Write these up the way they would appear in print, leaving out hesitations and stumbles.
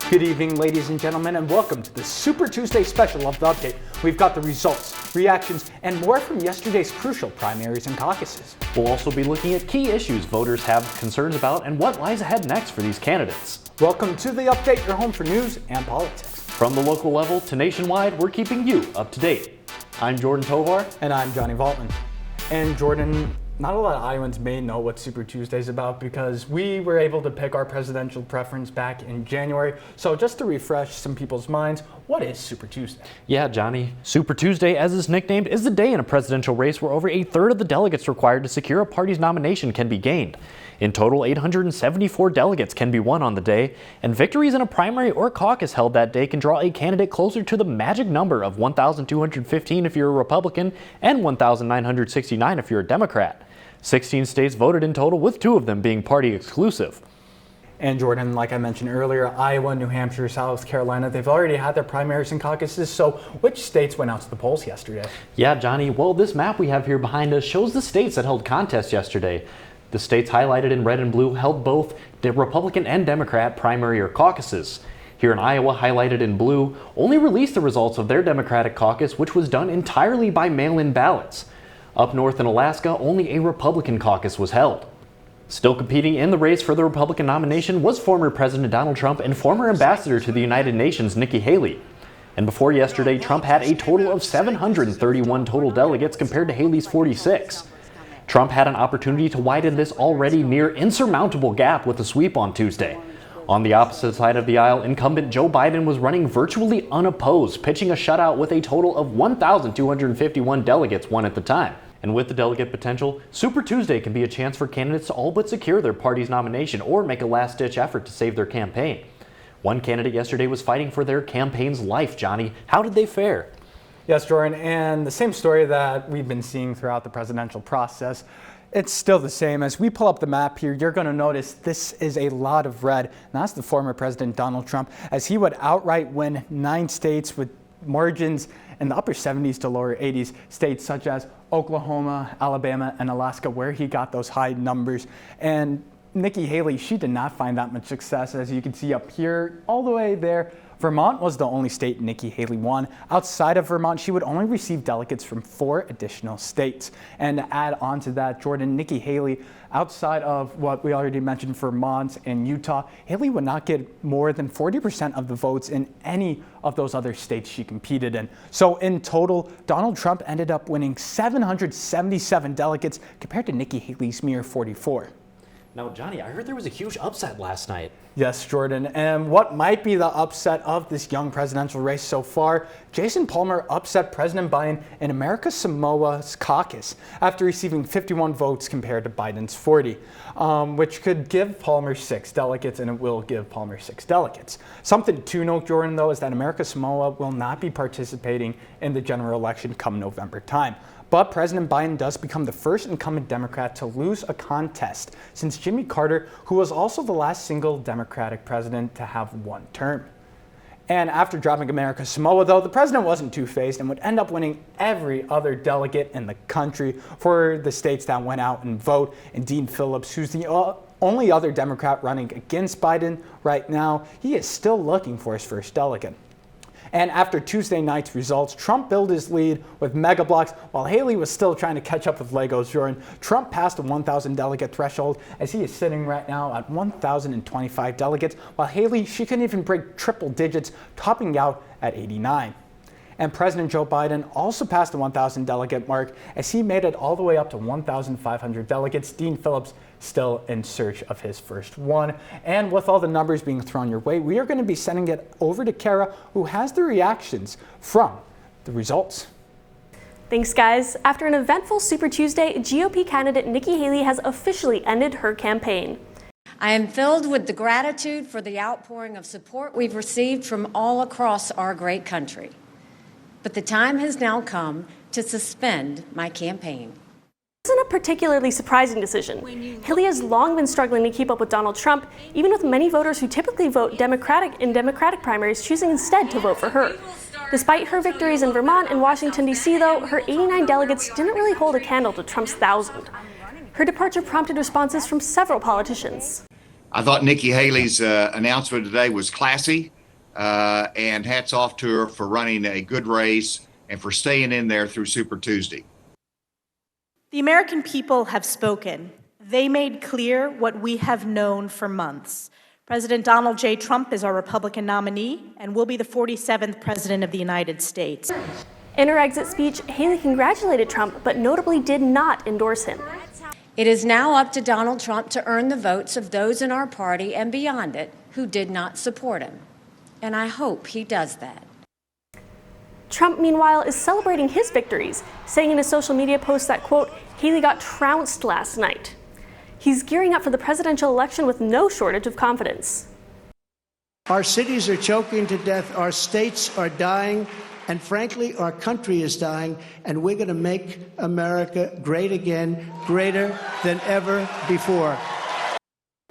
Good evening, ladies and gentlemen, and welcome to the Super Tuesday special of The Update. We've got the results, reactions, and more from yesterday's crucial primaries and caucuses. We'll also be looking at key issues voters have concerns about and what lies ahead next for these candidates. Welcome to The Update, your home for news and politics. From the local level to nationwide, we're keeping you up to date. I'm Jordan Tovar. And I'm Johnny Valtman. And Jordan, not a lot of Iowans may know what Super Tuesday is about because we were able to pick our presidential preference back in January. So just to refresh some people's minds, what is Super Tuesday? Yeah, Johnny. Super Tuesday, as it's nicknamed, is the day in a presidential race where over a third of the delegates required to secure a party's nomination can be gained. In total, 874 delegates can be won on the day, and victories in a primary or caucus held that day can draw a candidate closer to the magic number of 1,215 if you're a Republican and 1,969 if you're a Democrat. 16 states voted in total, with 2 of them being party exclusive. And Jordan, like I mentioned earlier, Iowa, New Hampshire, South Carolina, they've already had their primaries and caucuses, so which states went out to the polls yesterday? Yeah, Johnny, well, this map we have here behind us shows the states that held contests yesterday. The states highlighted in red and blue held both the Republican and Democrat primary or caucuses. Here in Iowa, highlighted in blue, only released the results of their Democratic caucus, which was done entirely by mail-in ballots. Up north in Alaska, only a Republican caucus was held. Still competing in the race for the Republican nomination was former President Donald Trump and former ambassador to the United Nations, Nikki Haley. And before yesterday, Trump had a total of 731 total delegates compared to Haley's 46. Trump had an opportunity to widen this already near insurmountable gap with a sweep on Tuesday. On the opposite side of the aisle, incumbent Joe Biden was running virtually unopposed, pitching a shutout with a total of 1,251 delegates won at the time. And with the delegate potential, Super Tuesday can be a chance for candidates to all but secure their party's nomination or make a last-ditch effort to save their campaign. One candidate yesterday was fighting for their campaign's life, Johnny. How did they fare? Yes, Jordan, and the same story that we've been seeing throughout the presidential process, it's still the same. As we pull up the map here, you're going to notice this is a lot of red, and that's the former President Donald Trump, as he would outright win 9 states with margins in the upper 70s to lower 80s, states such as Oklahoma, Alabama, and Alaska, where he got those high numbers. And Nikki Haley, she did not find that much success, as you can see up here, all the way there. Vermont was the only state Nikki Haley won. Outside of Vermont, she would only receive delegates from 4 additional states. And to add on to that, Jordan, Nikki Haley, outside of what we already mentioned, Vermont and Utah, Haley would not get more than 40% of the votes in any of those other states she competed in. So in total, Donald Trump ended up winning 777 delegates compared to Nikki Haley's mere 44. Now, Johnny, I heard there was a huge upset last night. Yes, Jordan, and what might be the upset of this young presidential race so far, Jason Palmer upset President Biden in America Samoa's caucus after receiving 51 votes compared to Biden's 40, which could give Palmer 6 delegates, and it will give Palmer 6 delegates. Something to note, Jordan, though, is that America Samoa will not be participating in the general election come November time. But President Biden does become the first incumbent Democrat to lose a contest since Jimmy Carter, who was also the last single Democratic president to have 1 term. And after dropping America Samoa, though, the president wasn't two-faced and would end up winning every other delegate in the country for the states that went out and vote. And Dean Phillips, who's the only other Democrat running against Biden right now, he is still looking for his first delegate. And after Tuesday night's results, Trump built his lead with mega blocks while Haley was still trying to catch up with Legos. Jordan, Trump passed the 1,000 delegate threshold as he is sitting right now at 1,025 delegates, while Haley, she couldn't even break triple digits, topping out at 89. And President Joe Biden also passed the 1,000 delegate mark as he made it all the way up to 1,500 delegates. Dean Phillips still in search of his first one. And with all the numbers being thrown your way, we are going to be sending it over to Cara, who has the reactions from the results. Thanks, guys. After an eventful Super Tuesday, GOP candidate Nikki Haley has officially ended her campaign. I am filled with the gratitude for the outpouring of support we've received from all across our great country. But the time has now come to suspend my campaign. This isn't a particularly surprising decision. Haley has long been struggling to keep up with Donald Trump, even with many voters who typically vote Democratic in Democratic primaries choosing instead to vote for her. Despite her victories in Vermont and Washington, D.C., though, her 89 delegates didn't really hold a candle to Trump's 1,000. Her departure prompted responses from several politicians. I thought Nikki Haley's announcement today was classy. and hats off to her for running a good race and for staying in there through Super Tuesday. The American people have spoken. They made clear what we have known for months. President Donald J. Trump is our Republican nominee and will be the 47th President of the United States. In her exit speech, Haley congratulated Trump, but notably did not endorse him. It is now up to Donald Trump to earn the votes of those in our party and beyond it who did not support him. And I hope he does that. Trump, meanwhile, is celebrating his victories, saying in a social media post that, quote, Haley got trounced last night. He's gearing up for the presidential election with no shortage of confidence. Our cities are choking to death, our states are dying, and frankly, our country is dying, and we're going to make America great again, greater than ever before.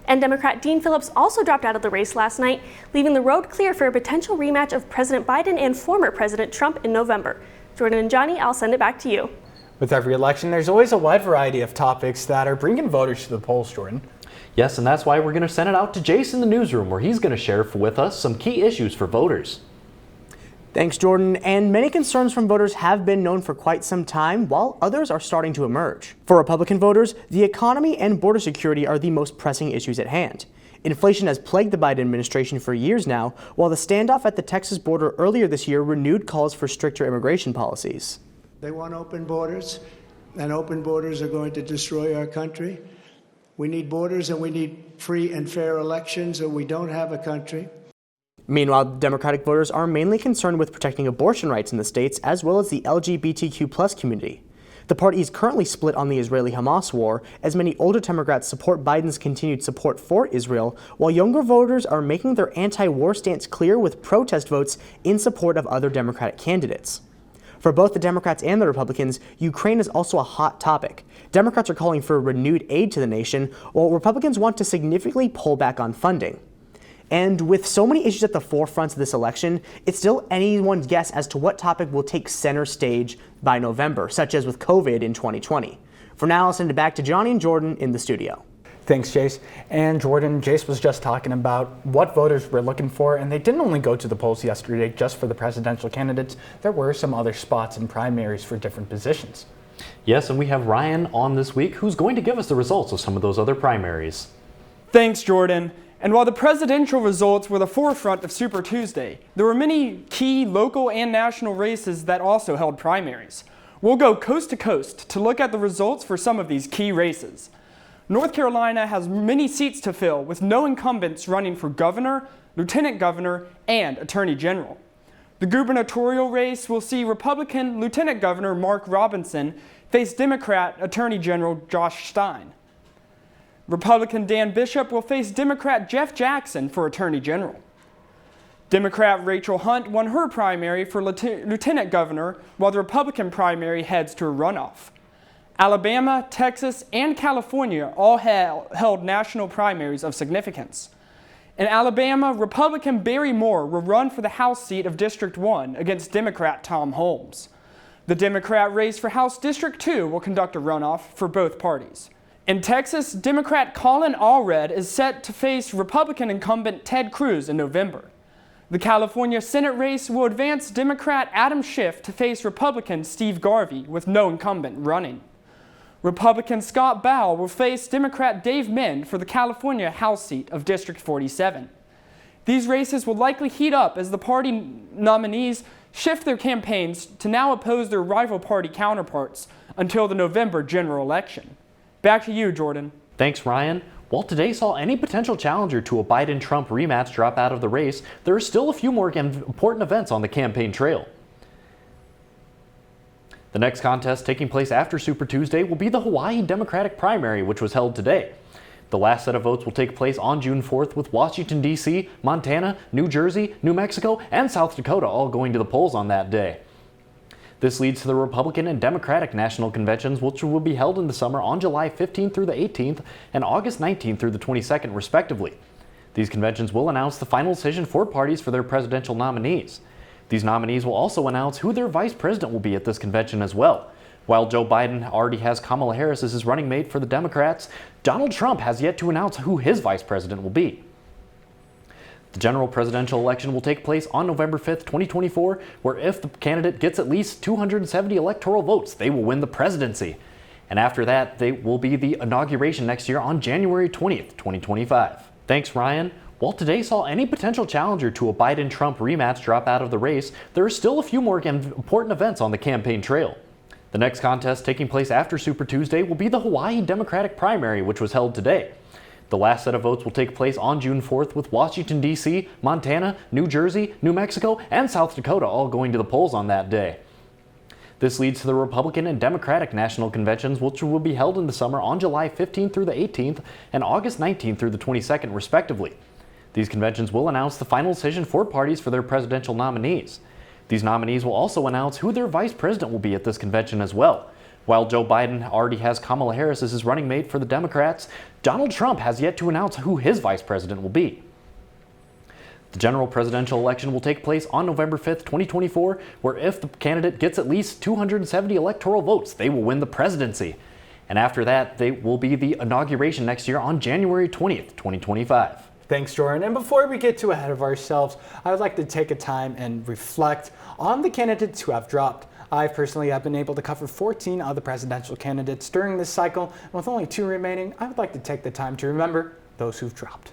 And Democrat Dean Phillips also dropped out of the race last night, leaving the road clear for a potential rematch of President Biden and former President Trump in November. Jordan and Johnny, I'll send it back to you. With every election, there's always a wide variety of topics that are bringing voters to the polls, Jordan. Yes, and that's why we're going to send it out to Jayce in the newsroom, where he's going to share with us some key issues for voters. Thanks, Jordan. And many concerns from voters have been known for quite some time, while others are starting to emerge. For Republican voters, the economy and border security are the most pressing issues at hand. Inflation has plagued the Biden administration for years now, while the standoff at the Texas border earlier this year renewed calls for stricter immigration policies. They want open borders, and open borders are going to destroy our country. We need borders, and we need free and fair elections, or we don't have a country. Meanwhile, Democratic voters are mainly concerned with protecting abortion rights in the states, as well as the LGBTQ+ community. The party is currently split on the Israeli-Hamas war, as many older Democrats support Biden's continued support for Israel, while younger voters are making their anti-war stance clear with protest votes in support of other Democratic candidates. For both the Democrats and the Republicans, Ukraine is also a hot topic. Democrats are calling for renewed aid to the nation, while Republicans want to significantly pull back on funding. And with so many issues at the forefront of this election, it's still anyone's guess as to what topic will take center stage by November, such as with COVID in 2020. For now, I'll send it back to Johnny and Jordan in the studio. Thanks, Jayce. And Jordan, Jayce was just talking about what voters were looking for, and they didn't only go to the polls yesterday just for the presidential candidates. There were some other spots in primaries for different positions. Yes, and we have Ryan on this week, who's going to give us the results of some of those other primaries. Thanks, Jordan. And while the presidential results were the forefront of Super Tuesday, there were many key local and national races that also held primaries. We'll go coast to coast to look at the results for some of these key races. North Carolina has many seats to fill, with no incumbents running for governor, lieutenant governor, and attorney general. The gubernatorial race will see Republican Lieutenant Governor Mark Robinson face Democrat Attorney General Josh Stein. Republican Dan Bishop will face Democrat Jeff Jackson for Attorney General. Democrat Rachel Hunt won her primary for Lieutenant Governor, while the Republican primary heads to a runoff. Alabama, Texas, and California all held national primaries of significance. In Alabama, Republican Barry Moore will run for the House seat of District 1 against Democrat Tom Holmes. The Democrat race for House District 2 will conduct a runoff for both parties. In Texas, Democrat Colin Allred is set to face Republican incumbent Ted Cruz in November. The California Senate race will advance Democrat Adam Schiff to face Republican Steve Garvey with no incumbent running. Republican Scott Bowe will face Democrat Dave Mend for the California House seat of District 47. These races will likely heat up as the party nominees shift their campaigns to now oppose their rival party counterparts until the November general election. Back to you, Jordan. Thanks, Ryan. While today saw any potential challenger to a Biden-Trump rematch drop out of the race, there are still a few more important events on the campaign trail. The next contest taking place after Super Tuesday will be the Hawaii Democratic primary, which was held today. The last set of votes will take place on June 4th, with Washington, D.C., Montana, New Jersey, New Mexico, and South Dakota all going to the polls on that day. This leads to the Republican and Democratic national conventions, which will be held in the summer on July 15th through the 18th and August 19th through the 22nd, respectively. These conventions will announce the final decision for parties for their presidential nominees. These nominees will also announce who their vice president will be at this convention as well. While Joe Biden already has Kamala Harris as his running mate for the Democrats, Donald Trump has yet to announce who his vice president will be. The general presidential election will take place on November 5th, 2024, where if the candidate gets at least 270 electoral votes, they will win the presidency. And after that, they will be the inauguration next year on January 20th, 2025. Thanks, Ryan. While today saw any potential challenger to a Biden-Trump rematch drop out of the race, there are still a few more important events on the campaign trail. The next contest taking place after Super Tuesday will be the Hawaii Democratic primary, which was held today. The last set of votes will take place on June 4th, with Washington, D.C., Montana, New Jersey, New Mexico, and South Dakota all going to the polls on that day. This leads to the Republican and Democratic national conventions, which will be held in the summer on July 15th through the 18th and August 19th through the 22nd, respectively. These conventions will announce the final decision for parties for their presidential nominees. These nominees will also announce who their vice president will be at this convention as well. While Joe Biden already has Kamala Harris as his running mate for the Democrats, Donald Trump has yet to announce who his vice president will be. The general presidential election will take place on November 5th, 2024, where if the candidate gets at least 270 electoral votes, they will win the presidency. And after that, they will be the inauguration next year on January 20th, 2025. Thanks, Jordan. And before we get too ahead of ourselves, I would like to take a time and reflect on the candidates who have dropped. I personally have been able to cover 14 of the presidential candidates during this cycle, and with only 2 remaining, I would like to take the time to remember those who've dropped.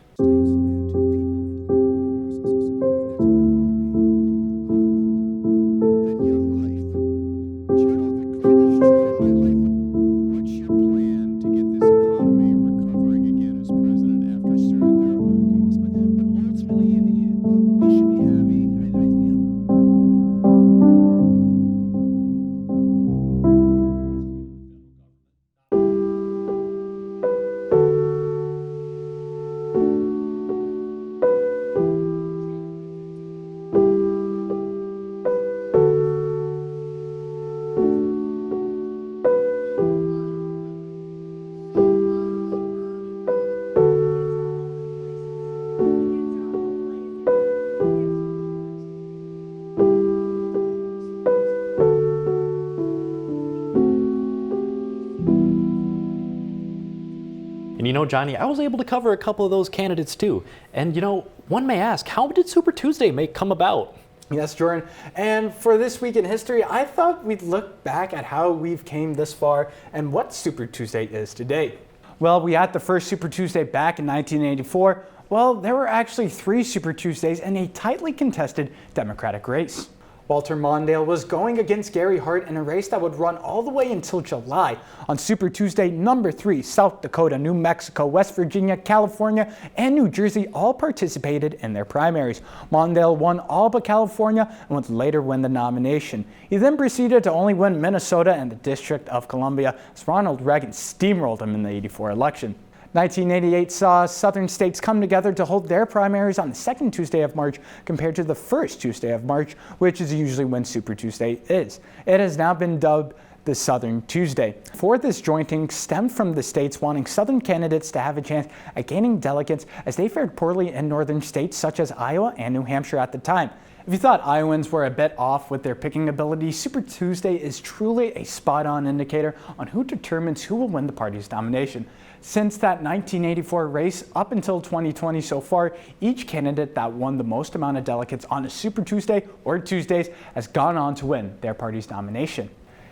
And you know, Johnny, I was able to cover a couple of those candidates too. And you know, one may ask, how did Super Tuesday come about? Yes, Jordan. And for this week in history, I thought we'd look back at how we've came this far and what Super Tuesday is today. Well, we had the first Super Tuesday back in 1984. Well, there were actually 3 Super Tuesdays in a tightly contested Democratic race. Walter Mondale was going against Gary Hart in a race that would run all the way until July. On Super Tuesday number 3, South Dakota, New Mexico, West Virginia, California, and New Jersey all participated in their primaries. Mondale won all but California and would later win the nomination. He then proceeded to only win Minnesota and the District of Columbia, as Ronald Reagan steamrolled him in the '84 election. 1988 saw southern states come together to hold their primaries on the second Tuesday of March compared to the first Tuesday of March, which is usually when Super Tuesday is. It has now been dubbed the Southern Tuesday. For this jointing stemmed from the states wanting southern candidates to have a chance at gaining delegates, as they fared poorly in northern states such as Iowa and New Hampshire at the time. If you thought Iowans were a bit off with their picking ability, Super Tuesday is truly a spot-on indicator on who determines who will win the party's nomination. Since that 1984 race up until 2020 so far, each candidate that won the most amount of delegates on a Super Tuesday or Tuesdays has gone on to win their party's nomination.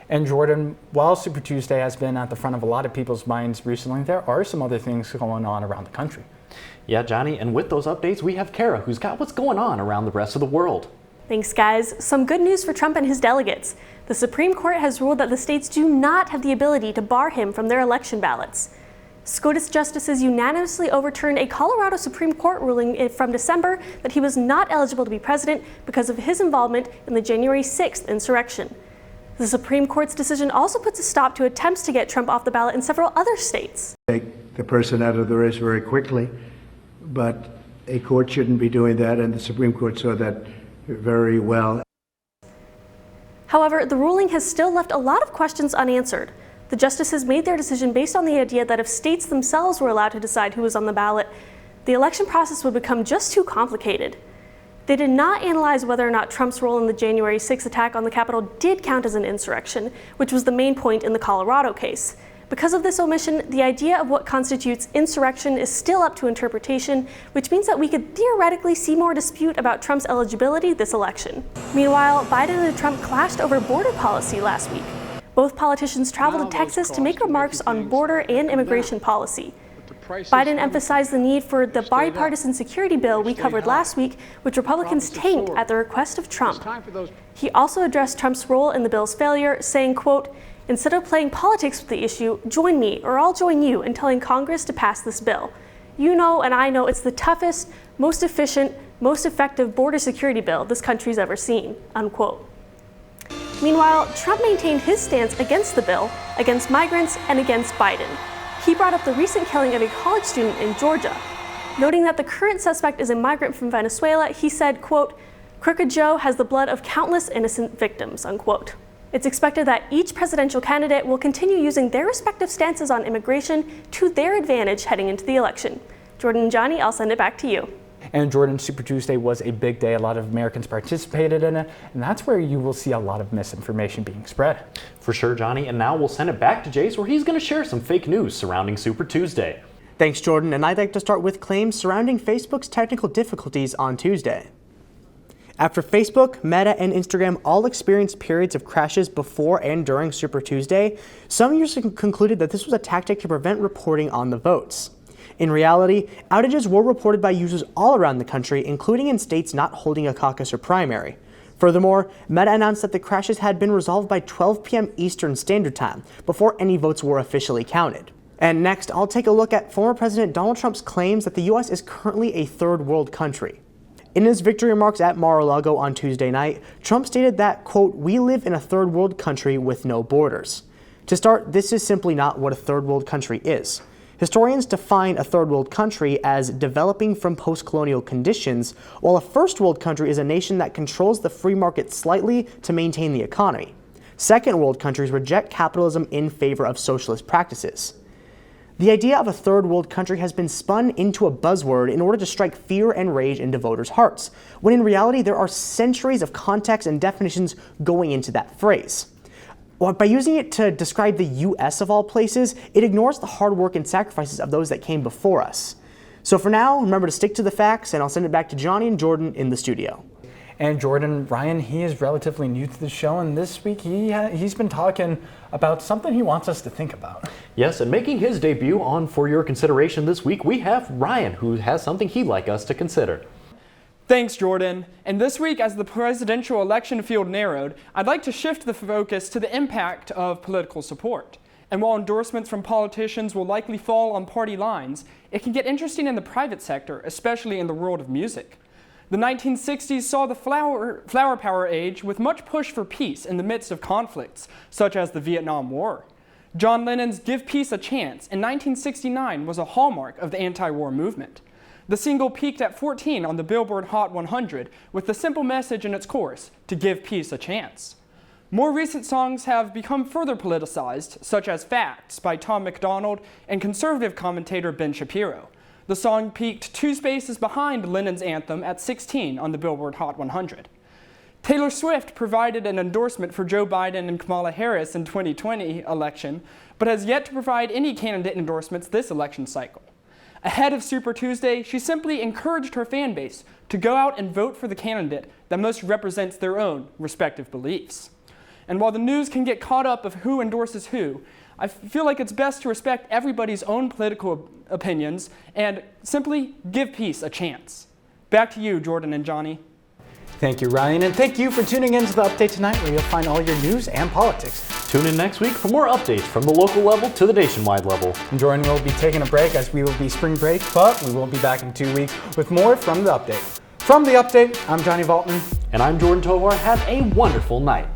And Jordan, while Super Tuesday has been at the front of a lot of people's minds recently, there are some other things going on around the country. Yeah, Johnny, and with those updates, we have Cara, who's got what's going on around the rest of the world. Thanks, guys. Some good news for Trump and his delegates. The Supreme Court has ruled that the states do not have the ability to bar him from their election ballots. SCOTUS justices unanimously overturned a Colorado Supreme Court ruling from December that he was not eligible to be president because of his involvement in the January 6th insurrection. The Supreme Court's decision also puts a stop to attempts to get Trump off the ballot in several other states. Take the person out of the race very quickly, but a court shouldn't be doing that, and the Supreme Court saw that very well. However, the ruling has still left a lot of questions unanswered. The justices made their decision based on the idea that if states themselves were allowed to decide who was on the ballot, the election process would become just too complicated. They did not analyze whether or not Trump's role in the January 6th attack on the Capitol did count as an insurrection, which was the main point in the Colorado case. Because of this omission, the idea of what constitutes insurrection is still up to interpretation, which means that we could theoretically see more dispute about Trump's eligibility this election. Meanwhile, Biden and Trump clashed over border policy last week. Both politicians traveled to Texas to make remarks on border and immigration policy. Biden emphasized the need for the bipartisan security bill we covered last week, which Republicans tanked at the request of Trump. He also addressed Trump's role in the bill's failure, saying, quote, "Instead of playing politics with the issue, join me or I'll join you in telling Congress to pass this bill. You know and I know it's the toughest, most efficient, most effective border security bill this country's ever seen," unquote. Meanwhile, Trump maintained his stance against the bill, against migrants, and against Biden. He brought up the recent killing of a college student in Georgia. Noting that the current suspect is a migrant from Venezuela, he said, quote, "Crooked Joe has the blood of countless innocent victims," unquote. It's expected that each presidential candidate will continue using their respective stances on immigration to their advantage heading into the election. Jordan and Johnny, I'll send it back to you. And Jordan, Super Tuesday was a big day. A lot of Americans participated in it, and that's where you will see a lot of misinformation being spread. For sure, Johnny. And now we'll send it back to Jayce, where he's going to share some fake news surrounding Super Tuesday. Thanks, Jordan. And I'd like to start with claims surrounding Facebook's technical difficulties on Tuesday. After Facebook, Meta, and Instagram all experienced periods of crashes before and during Super Tuesday, some users concluded that this was a tactic to prevent reporting on the votes. In reality, outages were reported by users all around the country, including in states not holding a caucus or primary. Furthermore, Meta announced that the crashes had been resolved by 12 p.m. Eastern Standard Time, before any votes were officially counted. And next, I'll take a look at former President Donald Trump's claims that the U.S. is currently a third world country. In his victory remarks at Mar-a-Lago on Tuesday night, Trump stated that, quote, "We live in a third world country with no borders." To start, this is simply not what a third world country is. Historians define a third world country as developing from post-colonial conditions, while a first world country is a nation that controls the free market slightly to maintain the economy. Second world countries reject capitalism in favor of socialist practices. The idea of a third world country has been spun into a buzzword in order to strike fear and rage into voters' hearts, when in reality there are centuries of context and definitions going into that phrase. By using it to describe the U.S. of all places, it ignores the hard work and sacrifices of those that came before us. So for now, remember to stick to the facts, and I'll send it back to Johnny and Jordan in the studio. And Jordan, Ryan, he is relatively new to the show, and this week he's been talking about something he wants us to think about. Yes, and making his debut on For Your Consideration this week, we have Ryan, who has something he'd like us to consider. Thanks, Jordan. And this week, as the presidential election field narrowed, I'd like to shift the focus to the impact of political support. And while endorsements from politicians will likely fall on party lines, it can get interesting in the private sector, especially in the world of music. The 1960s saw the flower power age with much push for peace in the midst of conflicts, such as the Vietnam War. John Lennon's Give Peace a Chance in 1969 was a hallmark of the anti-war movement. The single peaked at 14 on the Billboard Hot 100 with the simple message in its chorus, to give peace a chance. More recent songs have become further politicized, such as Facts by Tom MacDonald and conservative commentator Ben Shapiro. The song peaked 2 spaces behind Lennon's anthem at 16 on the Billboard Hot 100. Taylor Swift provided an endorsement for Joe Biden and Kamala Harris in 2020 election, but has yet to provide any candidate endorsements this election cycle. Ahead of Super Tuesday, she simply encouraged her fan base to go out and vote for the candidate that most represents their own respective beliefs. And while the news can get caught up of who endorses who, I feel like it's best to respect everybody's own political opinions and simply give peace a chance. Back to you, Jordan and Johnny. Thank you, Ryan, and thank you for tuning in to the Update Tonight, where you'll find all your news and politics. Tune in next week for more updates from the local level to the nationwide level. And Jordan will be taking a break as we will be spring break, but we will be back in 2 weeks with more from the Update. From the Update, I'm Johnny Valtman. And I'm Jordan Tovar. Have a wonderful night.